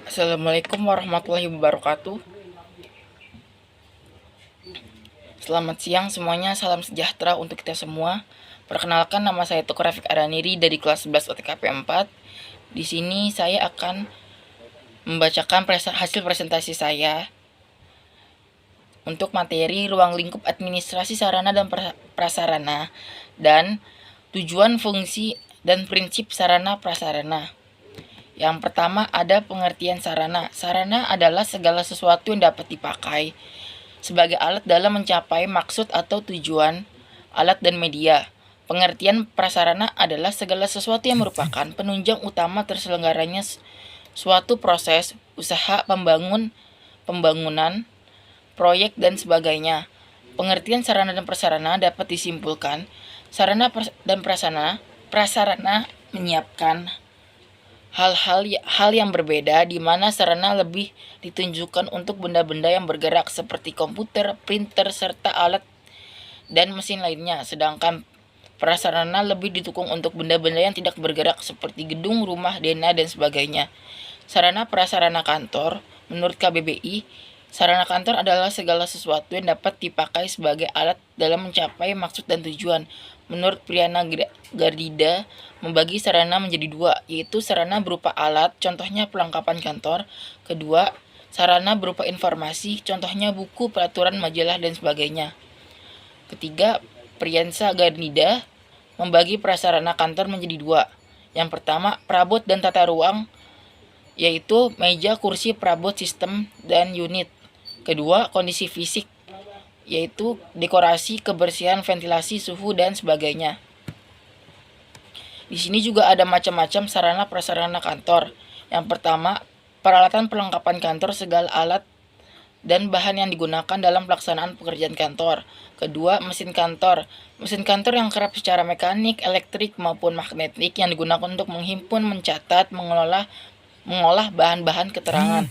Assalamualaikum warahmatullahi wabarakatuh. Selamat siang semuanya, salam sejahtera untuk kita semua. Perkenalkan, nama saya Teguh Rafiq Araniri dari kelas 11 OTKP 4. Di sini saya akan membacakan hasil presentasi saya untuk materi ruang lingkup administrasi sarana dan prasarana dan tujuan, fungsi, dan prinsip sarana prasarana. Yang pertama ada pengertian sarana. Sarana adalah segala sesuatu yang dapat dipakai sebagai alat dalam mencapai maksud atau tujuan alat dan media. Pengertian prasarana adalah segala sesuatu yang merupakan penunjang utama terselenggaranya suatu proses, usaha, pembangunan, proyek, dan sebagainya. Pengertian sarana dan prasarana dapat disimpulkan, sarana dan prasarana menyiapkan hal yang berbeda, di mana sarana lebih ditunjukkan untuk benda-benda yang bergerak seperti komputer, printer, serta alat dan mesin lainnya, sedangkan prasarana lebih didukung untuk benda-benda yang tidak bergerak seperti gedung, rumah, dena, dan sebagainya. Sarana prasarana kantor. Menurut KBBI, sarana kantor adalah segala sesuatu yang dapat dipakai sebagai alat dalam mencapai maksud dan tujuan. Menurut Priyana Gardida, membagi sarana menjadi dua, yaitu sarana berupa alat, contohnya perlengkapan kantor. Kedua, sarana berupa informasi, contohnya buku, peraturan, majalah, dan sebagainya. Ketiga, Priyansa Gardida membagi prasarana kantor menjadi dua. Yang pertama, perabot dan tata ruang, yaitu meja, kursi, perabot, sistem, dan unit. Kedua, kondisi fisik, yaitu dekorasi, kebersihan, ventilasi, suhu, dan sebagainya. Di sini juga ada macam-macam sarana prasarana kantor. Yang pertama, peralatan perlengkapan kantor, segala alat dan bahan yang digunakan dalam pelaksanaan pekerjaan kantor. Kedua, mesin kantor. Mesin kantor yang kerap secara mekanik, elektrik, maupun magnetik yang digunakan untuk menghimpun, mencatat, mengolah bahan-bahan keterangan.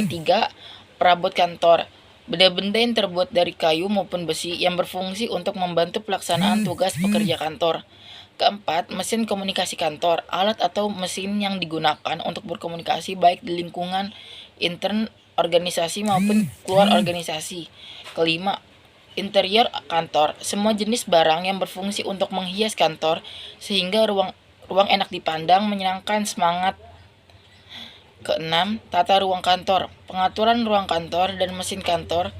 Ketiga, perabot kantor. Benda-benda yang terbuat dari kayu maupun besi yang berfungsi untuk membantu pelaksanaan tugas pekerja kantor. Keempat, mesin komunikasi kantor. Alat atau mesin yang digunakan untuk berkomunikasi baik di lingkungan intern organisasi maupun keluar organisasi. Kelima, interior kantor. Semua jenis barang yang berfungsi untuk menghias kantor sehingga ruang enak dipandang, menyenangkan, semangat. Keenam, tata ruang kantor. Pengaturan ruang kantor dan mesin kantor.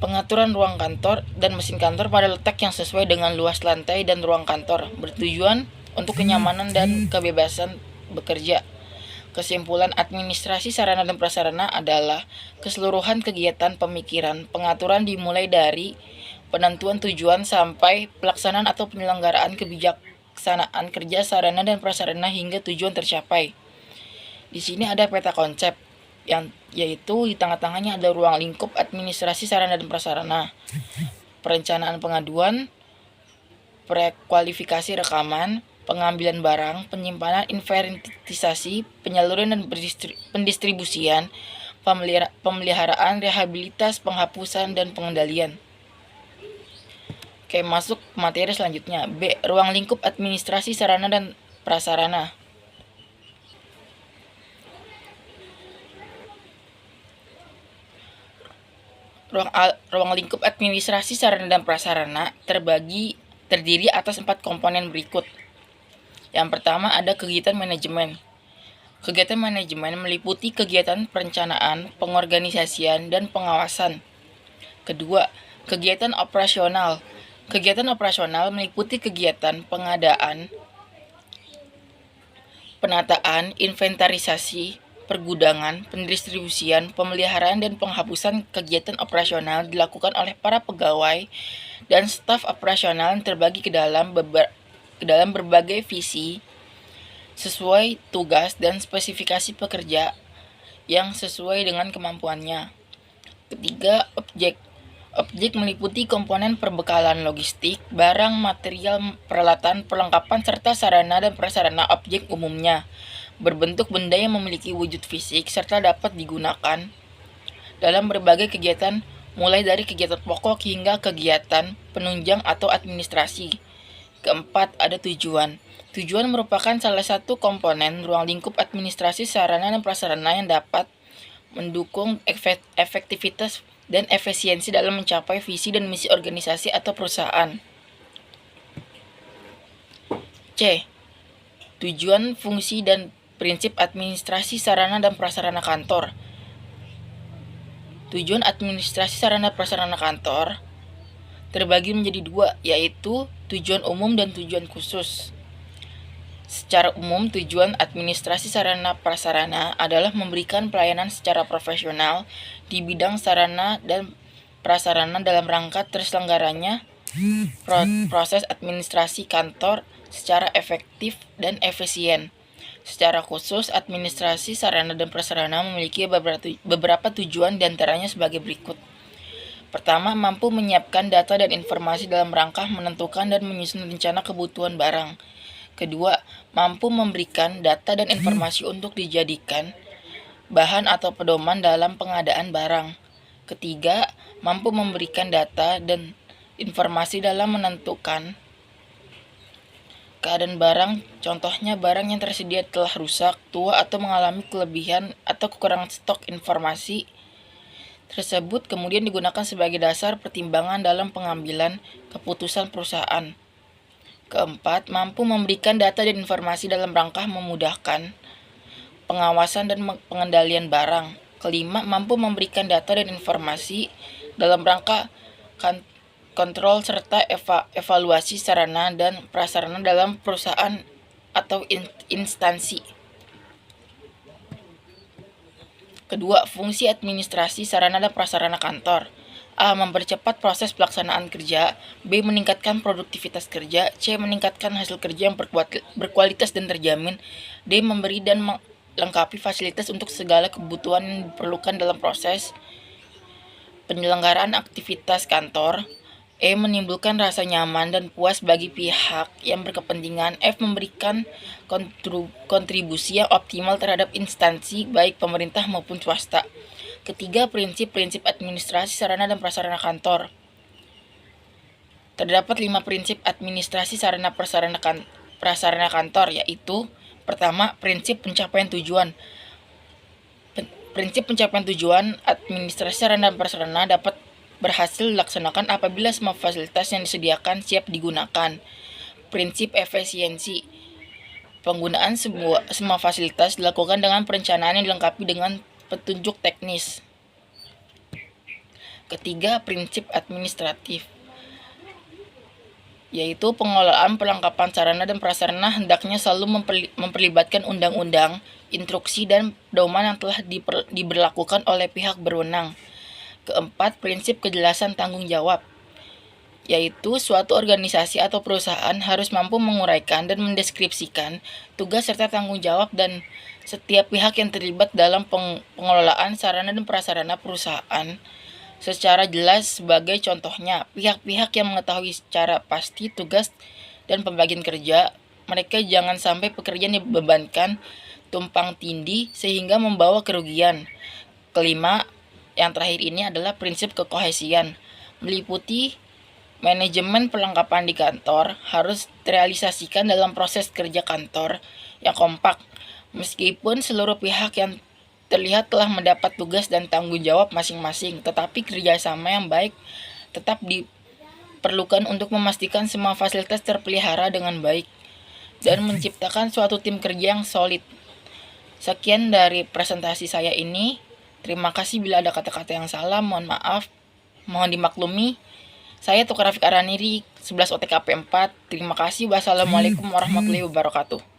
Pengaturan ruang kantor dan mesin kantor pada letak yang sesuai dengan luas lantai dan ruang kantor, bertujuan untuk kenyamanan dan kebebasan bekerja. Kesimpulan, administrasi sarana dan prasarana adalah keseluruhan kegiatan pemikiran, pengaturan dimulai dari penentuan tujuan sampai pelaksanaan atau penyelenggaraan kebijaksanaan kerja sarana dan prasarana hingga tujuan tercapai. Di sini ada peta konsep, yaitu di tengah-tengahnya ada ruang lingkup administrasi sarana dan prasarana, perencanaan pengaduan, prekualifikasi rekaman, pengambilan barang, penyimpanan, inventarisasi, penyaluran dan pendistribusian, pemeliharaan, rehabilitas, penghapusan, dan pengendalian. Oke, masuk materi selanjutnya. B. Ruang lingkup administrasi sarana dan prasarana. Ruang lingkup administrasi sarana dan prasarana terdiri atas 4 komponen berikut. Yang pertama ada kegiatan manajemen. Kegiatan manajemen meliputi kegiatan perencanaan, pengorganisasian, dan pengawasan. Kedua, kegiatan operasional. Kegiatan operasional meliputi kegiatan pengadaan, penataan, inventarisasi, pergudangan, pendistribusian, pemeliharaan, dan penghapusan. Kegiatan operasional dilakukan oleh para pegawai dan staf operasional yang terbagi ke dalam berbagai visi sesuai tugas dan spesifikasi pekerja yang sesuai dengan kemampuannya. Ketiga, objek. Objek meliputi komponen perbekalan logistik, barang, material, peralatan, perlengkapan, serta sarana dan prasarana. Objek umumnya berbentuk benda yang memiliki wujud fisik serta dapat digunakan dalam berbagai kegiatan, mulai dari kegiatan pokok hingga kegiatan penunjang atau administrasi. Keempat, ada tujuan. Tujuan merupakan salah satu komponen ruang lingkup administrasi sarana dan prasarana yang dapat mendukung efektivitas dan efisiensi dalam mencapai visi dan misi organisasi atau perusahaan. C. Tujuan, fungsi, dan prinsip administrasi sarana dan prasarana kantor. Tujuan administrasi sarana prasarana kantor terbagi menjadi dua, yaitu tujuan umum dan tujuan khusus. Secara umum, tujuan administrasi sarana prasarana adalah memberikan pelayanan secara profesional di bidang sarana dan prasarana dalam rangka terselenggaranya proses administrasi kantor secara efektif dan efisien. Secara khusus, administrasi sarana dan prasarana memiliki beberapa tujuan, diantaranya sebagai berikut. Pertama, mampu menyiapkan data dan informasi dalam rangka menentukan dan menyusun rencana kebutuhan barang. Kedua, mampu memberikan data dan informasi untuk dijadikan bahan atau pedoman dalam pengadaan barang. Ketiga, mampu memberikan data dan informasi dalam menentukan keadaan barang, contohnya barang yang tersedia telah rusak, tua, atau mengalami kelebihan atau kekurangan stok. Informasi tersebut kemudian digunakan sebagai dasar pertimbangan dalam pengambilan keputusan perusahaan. Keempat, mampu memberikan data dan informasi dalam rangka memudahkan pengawasan dan pengendalian barang. Kelima, mampu memberikan data dan informasi dalam rangka kontrol serta evaluasi sarana dan prasarana dalam perusahaan atau instansi. Kedua, fungsi administrasi sarana dan prasarana kantor. A. Mempercepat proses pelaksanaan kerja. B. Meningkatkan produktivitas kerja. C. Meningkatkan hasil kerja yang berkualitas dan terjamin. D. Memberi dan melengkapi fasilitas untuk segala kebutuhan yang diperlukan dalam proses penyelenggaraan aktivitas kantor. E. Menimbulkan rasa nyaman dan puas bagi pihak yang berkepentingan. F. Memberikan kontribusi yang optimal terhadap instansi baik pemerintah maupun swasta. Ketiga, prinsip-prinsip administrasi sarana dan prasarana kantor. Terdapat 5 prinsip administrasi sarana prasarana kantor, yaitu: pertama, prinsip pencapaian tujuan. Prinsip pencapaian tujuan administrasi sarana dan prasarana dapat berhasil dilaksanakan apabila semua fasilitas yang disediakan siap digunakan. Prinsip efisiensi. Penggunaan semua fasilitas dilakukan dengan perencanaan yang dilengkapi dengan petunjuk teknis. Ketiga, prinsip administratif, yaitu pengelolaan perlengkapan sarana dan prasarana hendaknya selalu memperlibatkan undang-undang, instruksi, dan pedoman yang telah diberlakukan oleh pihak berwenang. Keempat, prinsip kejelasan tanggung jawab, yaitu suatu organisasi atau perusahaan harus mampu menguraikan dan mendeskripsikan tugas serta tanggung jawab dan setiap pihak yang terlibat dalam pengelolaan sarana dan prasarana perusahaan secara jelas. Sebagai contohnya, pihak-pihak yang mengetahui secara pasti tugas dan pembagian kerja, mereka jangan sampai pekerjaan dibebankan tumpang tindih sehingga membawa kerugian. Kelima, yang terakhir ini adalah prinsip kekohesian, meliputi manajemen perlengkapan di kantor harus terrealisasikan dalam proses kerja kantor yang kompak. Meskipun seluruh pihak yang terlihat telah mendapat tugas dan tanggung jawab masing-masing, tetapi kerjasama yang baik tetap diperlukan untuk memastikan semua fasilitas terpelihara dengan baik dan menciptakan suatu tim kerja yang solid. Sekian dari presentasi saya ini. Terima kasih bila ada kata-kata yang salah, mohon maaf, mohon dimaklumi. Saya Tukur Rafiq Araniri, 11 OTKP 4. Terima kasih. Wassalamualaikum warahmatullahi wabarakatuh.